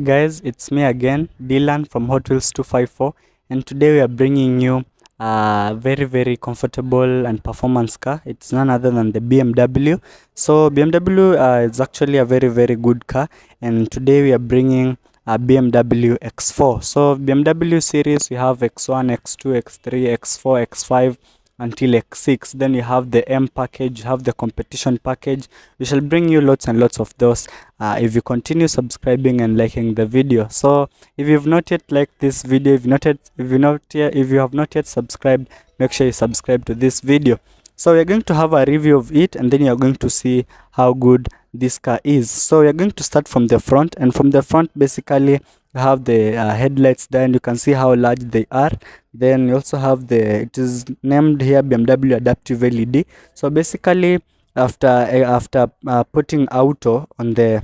Guys, it's me again, Dylan from Hot Wheels 254, and today we are bringing you a very comfortable and performance car. It's none other than the BMW. So BMW is actually a very good car, and today we are bringing a BMW X4. So BMW series, we have X1, X2, X3, X4, X5 until X6. Then you have the M package, you have the competition package. We shall bring you lots and lots of those if you continue subscribing and liking the video. So if you've not yet liked this video, if you have not yet subscribed, make sure you subscribe to this video. So we're going to have a review of it, and then you're going to see how good this car is. So we're going to start from the front, and from the front basically you have the headlights there, and you can see how large they are. Then you also have it is named here BMW adaptive LED. So basically after putting auto on the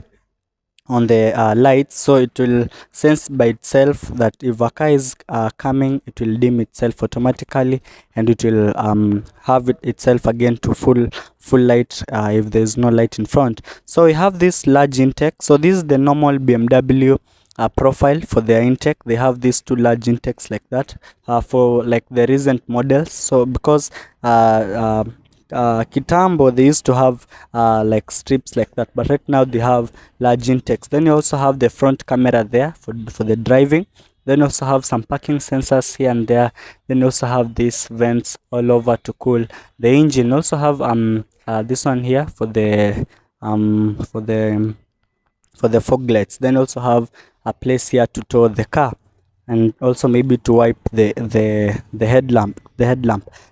lights, so it will sense by itself that if a car is coming, it will dim itself automatically, and it will have it itself again to full light if there is no light in front. So we have this large intake. So this is the normal BMW profile for their intake. They have these two large intakes like that for like the recent models. So because Kitambo, they used to have like strips like that, but right now they have large intakes. Then you also have the front camera there for the driving. Then you also have some parking sensors here and there. Then you also have these vents all over to cool the engine. You also have this one here for the fog lights. Then you also have a place here to tow the car, and also maybe to wipe the headlamp.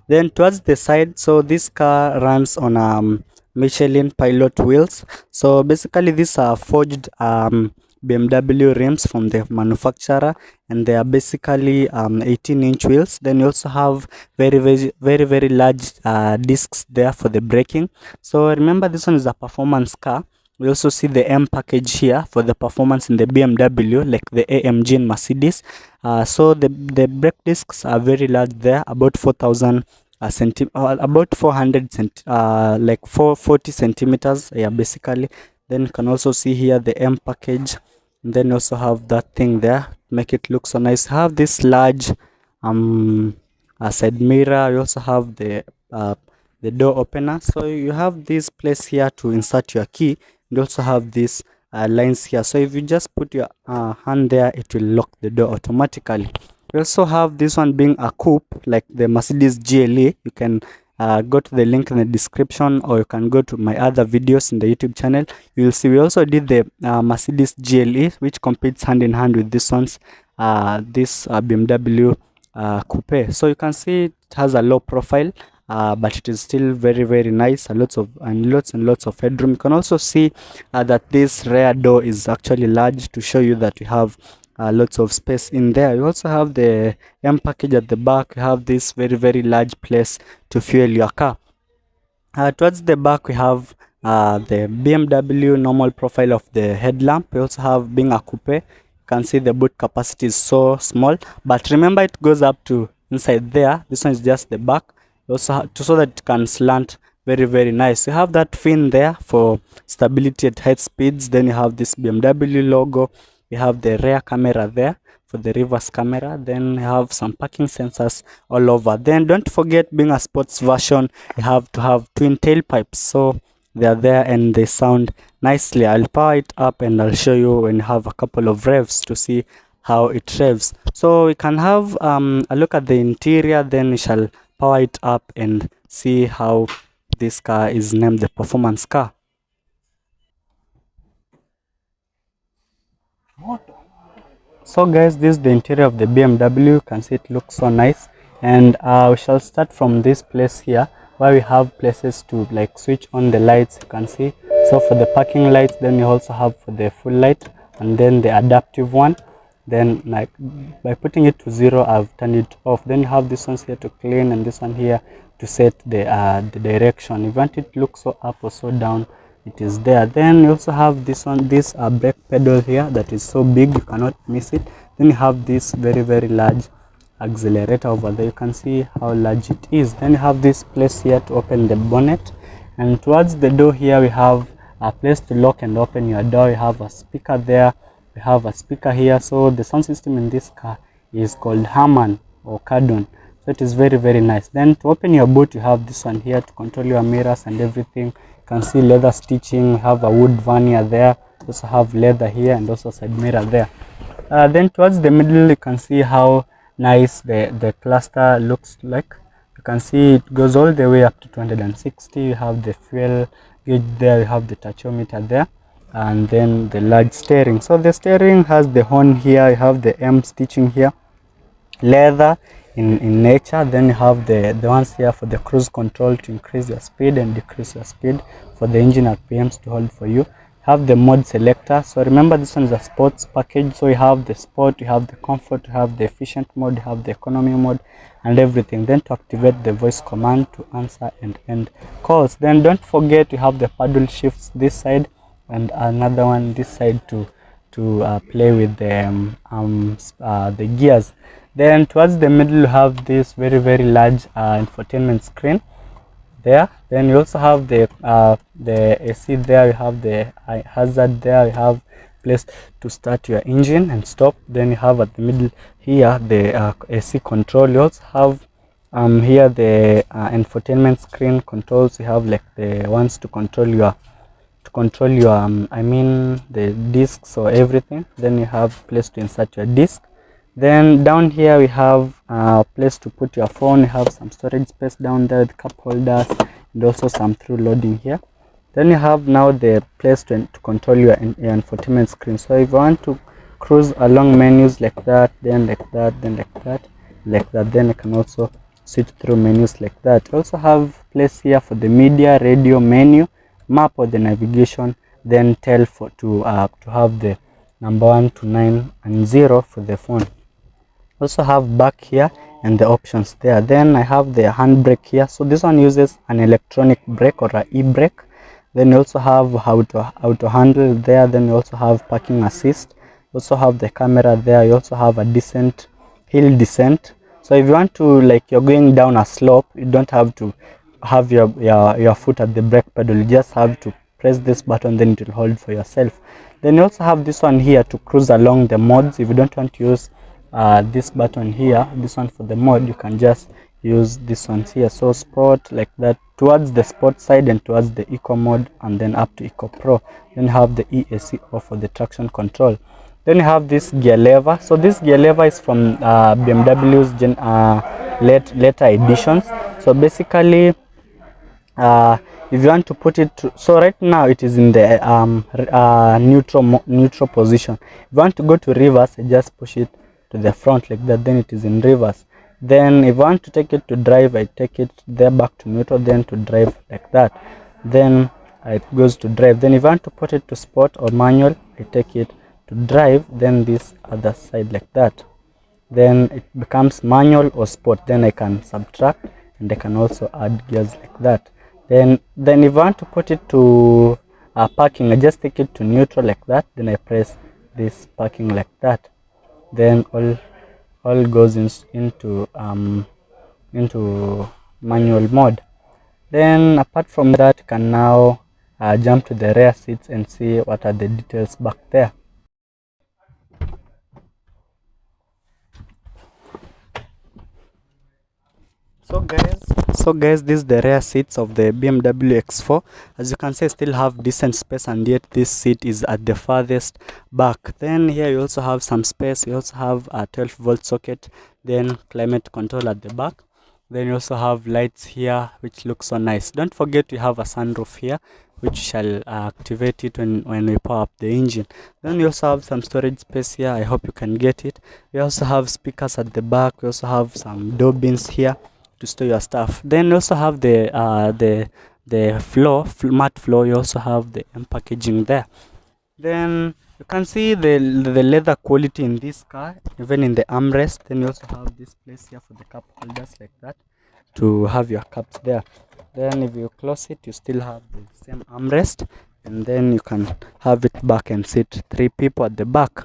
Then towards the side, so this car runs on Michelin pilot wheels. So basically these are forged BMW rims from the manufacturer, and they are basically 18-inch wheels. Then you also have very large discs there for the braking. So remember, this one is a performance car. We also see the M package here for the performance in the BMW, like the AMG in Mercedes. So the brake discs are very large there, about 4,000 about 400 like 440 centimeters, yeah, basically. Then you can also see here the M package, and then you also have that thing there, make it look so nice. Have this large side mirror. You also have the door opener. So you have this place here to insert your key. You also have these lines here. So if you just put your hand there, it will lock the door automatically. We also have this one being a coupe, like the Mercedes GLE. You can go to the link in the description, or you can go to my other videos in the YouTube channel. You will see we also did the Mercedes GLE, which competes hand in hand with this one's this BMW coupe. So you can see it has a low profile, but it is still very nice. Lots and lots of headroom. You can also see that this rear door is actually large, to show you that we have lots of space in there. You also have the M package at the back. You have this very large place to fuel your car. Towards the back, we have the BMW normal profile of the headlamp. We also have, being a coupe, you can see the boot capacity is so small, but remember it goes up to inside there. This one is just the back. Also have so that it can slant very nice. You have that fin there for stability at high speeds. Then you have this BMW logo. You have the rear camera there for the reverse camera. Then you have some parking sensors all over. Then don't forget, being a sports version, you have to have twin tailpipes, so they are there and they sound nicely. I'll power it up and I'll show you when you have a couple of revs to see how it revs. So we can have a look at the interior, then we shall power it up and see how this car is named the performance car. So guys, this is the interior of the BMW. You can see it looks so nice, and we shall start from this place here, where we have places to like switch on the lights. You can see, so for the parking lights, then you also have for the full light, and then the adaptive one. Then like by putting it to 0, I've turned it off. Then you have this one here to clean, and this one here to set the direction. If you want it to look so up or so down, it is there. Then you also have this one, this brake pedal here that is so big you cannot miss it. Then you have this very large accelerator over there. You can see how large it is. Then you have this place here to open the bonnet, and towards the door here we have a place to lock and open your door. You have a speaker there. we have a speaker here. So the sound system in this car is called Harman or Cardon. So it is very, very nice. Then to open your boot, you have this one here to control your mirrors and everything. You can see leather stitching. We have a wood vernier there. You also have leather here and also side mirror there. Then towards the middle, you can see how nice the cluster looks like. You can see it goes all the way up to 260. You have the fuel gauge there. You have the tachometer there, and then the large steering. So the steering has the horn here. You have the M stitching here, leather in nature. Then you have the ones here for the cruise control to increase your speed and decrease your speed, for the engine RPMs to hold for you. Have the mode selector. So remember, this one is a sports package. So you have the sport, you have the comfort, you have the efficient mode, you have the economy mode and everything. Then to activate the voice command to answer and end calls. Then don't forget you have the paddle shifts this side and another one this side to play with the gears. Then towards the middle you have this very, very large infotainment screen there. Then you also have the AC there. You have the hazard there. You have place to start your engine and stop. Then you have at the middle here the AC control. You also have here the infotainment screen controls. You have like the ones to control your I mean the discs or everything. Then you have place to insert your disc. Then down here we have a place to put your phone. You have some storage space down there with cup holders and also some through loading here. Then you have now the place to control your infotainment screen. So if you want to cruise along menus like that, then like that, then like that, like that, then you can also switch through menus like that. You also have place here for the media, radio menu, map or the navigation, then tell to have the number 1 to 9 and 0 for the phone. Also have back here and the options there. Then I have the handbrake here. So this one uses an electronic brake or an e-brake. Then you also have how to handle there. Then you also have parking assist. You also have the camera there. You also have a hill descent. So if you want to, like, you're going down a slope, you don't have to have your foot at the brake pedal. You just have to press this button, then it will hold for yourself. Then you also have this one here to cruise along the modes. If you don't want to use this button here, this one for the mode, you can just use this one here. So sport, like that, towards the sport side and towards the eco mode, and then up to eco pro. Then you have the EAC off for the traction control. Then you have this gear lever. So this gear lever is from BMW's later editions. So basically if you want to put it to, so right now it is in the neutral position. If you want to go to reverse, you just push it to the front like that, then it is in reverse. Then if I want to take it to drive, I take it there back to neutral, then to drive like that, then it goes to drive. Then if I want to put it to sport or manual, I take it to drive, then this other side like that, then it becomes manual or sport. Then I can subtract and I can also add gears like that. Then if I want to put it to parking, I just take it to neutral like that, then I press this parking like that, then all goes into manual mode. Then apart from that, you can now jump to the rear seats and see what are the details back there. So guys, this is the rear seats of the BMW X4. As you can see, I still have decent space, and yet this seat is at the farthest back. Then here you also have some space. You also have a 12-volt socket, then climate control at the back. Then you also have lights here, which looks so nice. Don't forget we have a sunroof here, which shall activate it when we power up the engine. Then you also have some storage space here. I hope you can get it. We also have speakers at the back. We also have some door bins here to store your stuff. Then you also have the matte floor. You also have the packaging there. Then you can see the leather quality in this car, even in the armrest. Then you also have this place here for the cup holders like that, to have your cups there. Then if you close it, you still have the same armrest, and then you can have it back and sit 3 people at the back.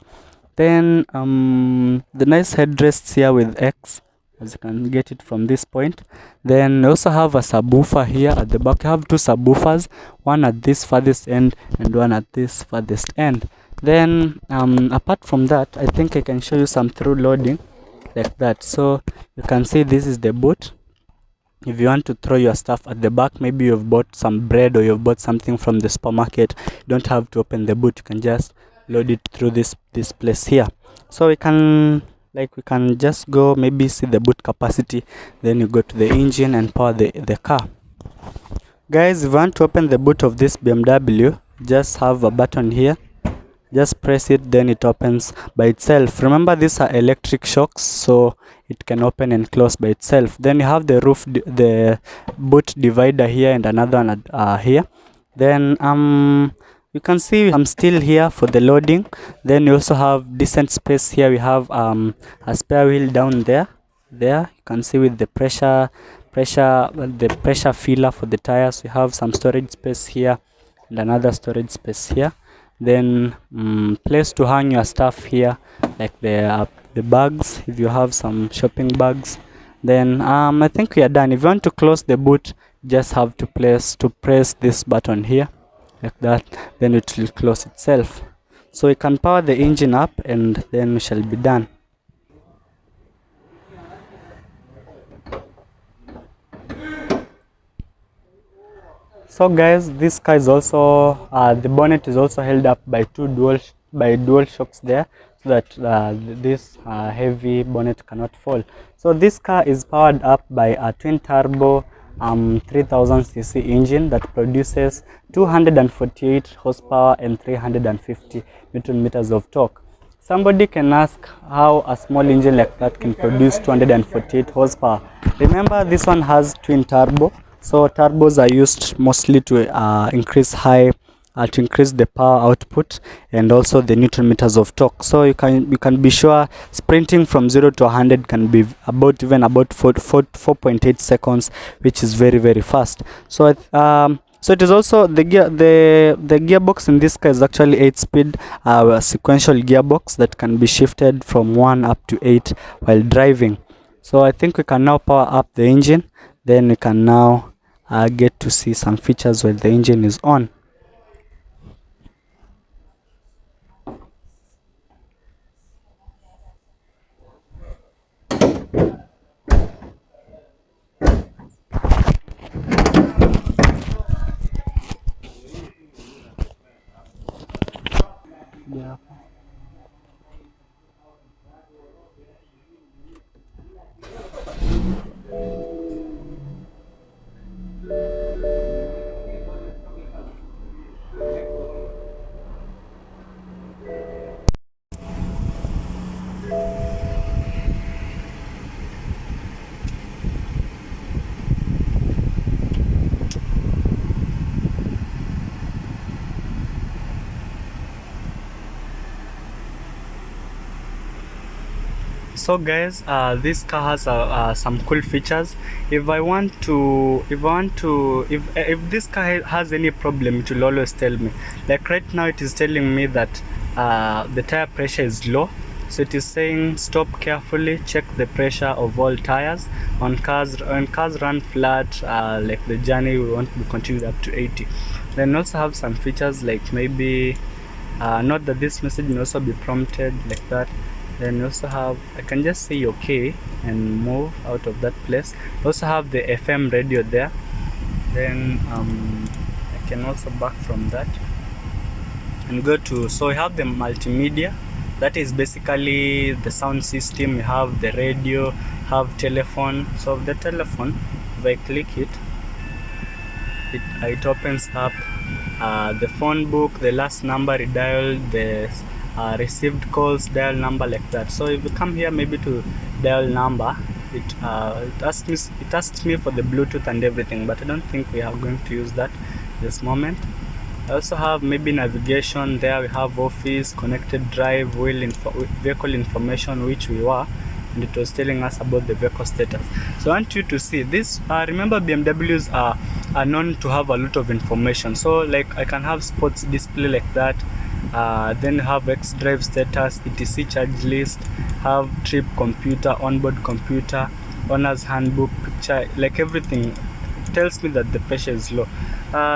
Then the nice headrests here with X, as you can get it from this point. Then you also have a subwoofer here at the back. You have 2 subwoofers, one at this farthest end and one at this farthest end. Then apart from that, I think I can show you some through loading like that. So you can see this is the boot. If you want to throw your stuff at the back, maybe you've bought some bread or you've bought something from the supermarket, you don't have to open the boot, you can just load it through this place here. So we can just go, maybe see the boot capacity, then you go to the engine and power the car. Guys, if you want to open the boot of this BMW, just have a button here, just press it, then it opens by itself. Remember, these are electric shocks, so it can open and close by itself. Then you have the the boot divider here and another one here. Then you can see I'm still here for the loading. Then you also have decent space here. We have a spare wheel down there. You can see with the pressure filler for the tires. We have some storage space here and another storage space here. Then place to hang your stuff here, like the bags, if you have some shopping bags. Then I think we are done. If you want to close the boot, just have to press this button here like that, then it will close itself. So we can power the engine up and then we shall be done. So guys, this car is also the bonnet is also held up by dual shocks there, so that this heavy bonnet cannot fall. So this car is powered up by a twin turbo 3000cc engine that produces 248 horsepower and 350 newton meters of torque. Somebody can ask how a small engine like that can produce 248 horsepower. Remember, this one has twin turbo. So turbos are used mostly to increase the power output and also the newton meters of torque. So you can be sure sprinting from 0 to 100 can be about 4.8 seconds, which is very, very fast. So so it is also the gearbox in this car is actually 8-speed sequential gearbox that can be shifted from 1 up to 8 while driving. So I think we can now power up the engine. Then we can now get to see some features while the engine is on. Yeah. So guys, this car has some cool features. If this car has any problem, it will always tell me. Like right now, it is telling me that the tire pressure is low. So it is saying stop carefully, check the pressure of all tires. On cars run flat, like the journey we want to continue up to 80. Then also have some features like maybe note that this message may also be prompted like that. Then you also have, I can just say okay and move out of that place. Also have the FM radio there. Then I can also back from that and go to, so we have the multimedia. That is basically the sound system. We have the radio, have telephone. So the telephone, if I click it opens up the phone book, the last number it dialed, the received calls, dial number, like that. So if you come here maybe to dial number, it asks me for the Bluetooth and everything, but I don't think we are going to use that this moment. I also have maybe navigation there. We have office, connected drive, vehicle information, which we were, and it was telling us about the vehicle status. So I want you to see this. Remember, BMWs are known to have a lot of information. So like I can have sports display like that. Then have X drive status, etc charge list, have trip computer, onboard computer, owner's handbook, picture, like everything. tells me that the pressure is low.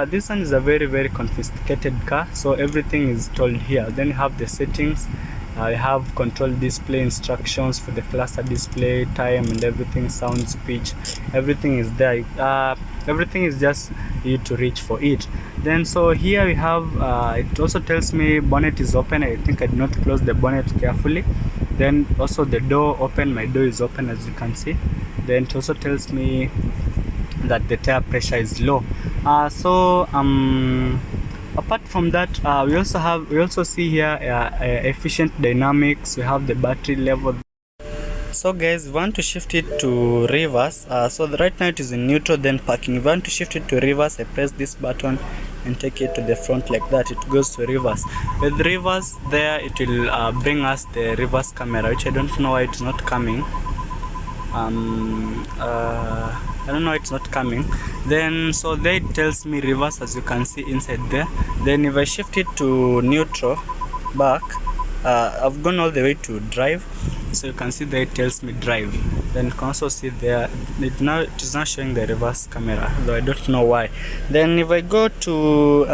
This one is a very sophisticated car, so everything is told here. Then you have the settings. I have control display, instructions for the cluster display, time and everything, sound, speech, everything is there. Everything is just you to reach for it. Then so here we have it also tells me bonnet is open. I think I did not close the bonnet carefully. Then also the door open, my door is open as you can see. Then it also tells me that the tire pressure is low. Apart from that, we also see here efficient dynamics. We have the battery level. So guys, we want to shift it to reverse. Right now it is in neutral, then parking. If we want to shift it to reverse, I press this button and take it to the front like that. It goes to reverse. With reverse there, it will bring us the reverse camera, which I don't know why it's not coming. I don't know, it's not coming. Then so there it tells me reverse, as you can see inside there. Then if I shift it to neutral back, I've gone all the way to drive, so you can see there it tells me drive. Then you can also see there it is now showing the reverse camera, though I don't know why. Then if I go to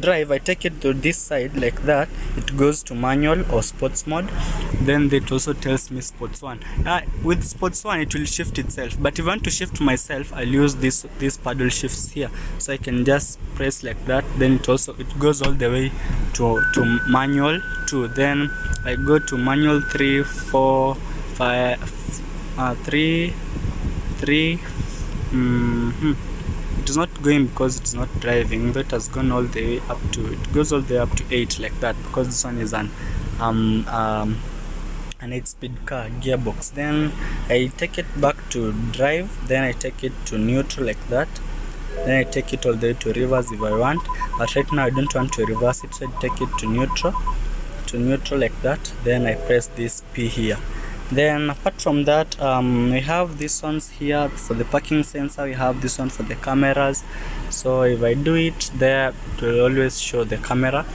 drive, I take it to this side like that, it goes to manual or sports mode. Then it also tells me sports 1. With sports 1 it will shift itself, but if I want to shift myself, I'll use these paddle shifts here, so I can just press like that. Then it goes all the way to manual 2. Then I go to manual 3, 4, 5, 3. It is not going because it's not driving, but it has gone all the way up to, it goes all the way up to 8 like that, because this one is an 8-speed car gearbox. Then I take it back to drive, then I take it to neutral like that, then I take it all the way to reverse if I want, but right now I don't want to reverse it, so I take it to neutral like that. Then I press this P here. Then apart from that, we have these ones here for the parking sensor, we have this one for the cameras, so if I do it there, it will always show the camera.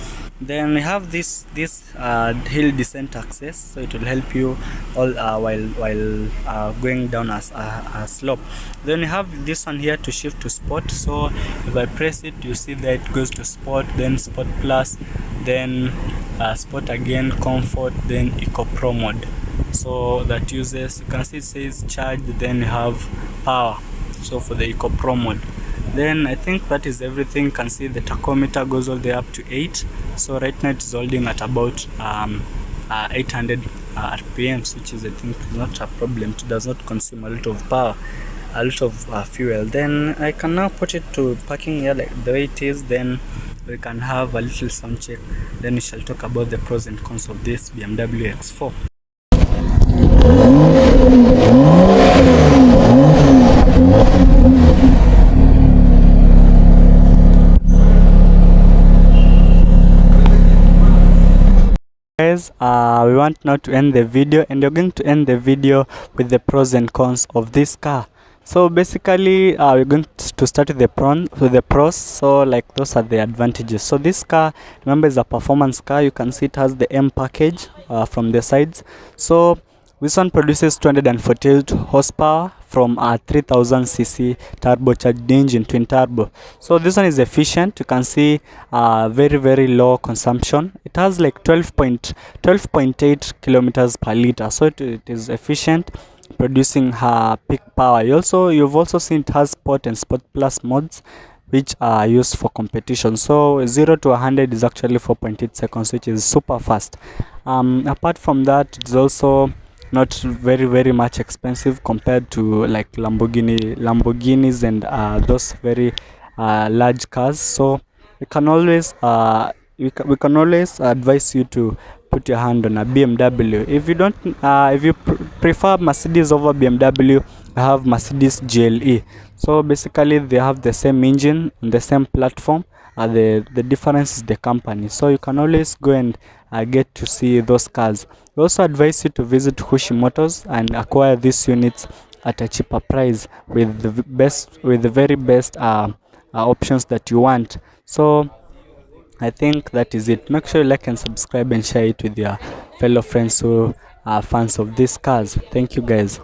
Then we have this hill descent access, so it will help you all while going down a slope. Then we have this one here to shift to sport, so if I press it, you see that it goes to sport, then sport plus, then sport again, comfort, then eco pro mode. So that uses, you can see it says charge, then you have power, so for the eco pro mode. Then I think that is everything. You can see the tachometer goes all the way up to 8, so right now it is holding at about 800 rpms, which is, I think, not a problem. It does not consume a lot of power, a lot of fuel. Then I can now put it to parking here like the way it is. Then we can have a little sound check, then we shall talk about the pros and cons of this BMW X4. Guys, we want now to end the video, and we're going to end the video with the pros and cons of this car. So basically, we're going to start with the pros. So like, those are the advantages. So this car, remember, is a performance car. You can see it has the M package from the sides. So this one produces 248 horsepower from a 3000cc turbocharged engine, twin turbo. So this one is efficient. You can see very low consumption. It has like 12.8 kilometers per liter. So it is efficient, producing her peak power. You've also seen it has Sport and Sport Plus modes, which are used for competition. So 0 to 100 is actually 4.8 seconds, which is super fast. Apart from that, it's also not very much expensive compared to like Lamborghinis and those very large cars. So we can always advise you to put your hand on a BMW. If you don't, if you prefer Mercedes over BMW, I have Mercedes GLE. So basically they have the same engine on the same platform. The difference is the company. So you can always go and get to see those cars. We also advise you to visit Hushi Motors and acquire these units at a cheaper price with the very best options that you want. So I think that is it. Make sure you like and subscribe and share it with your fellow friends who are fans of these cars. Thank you guys.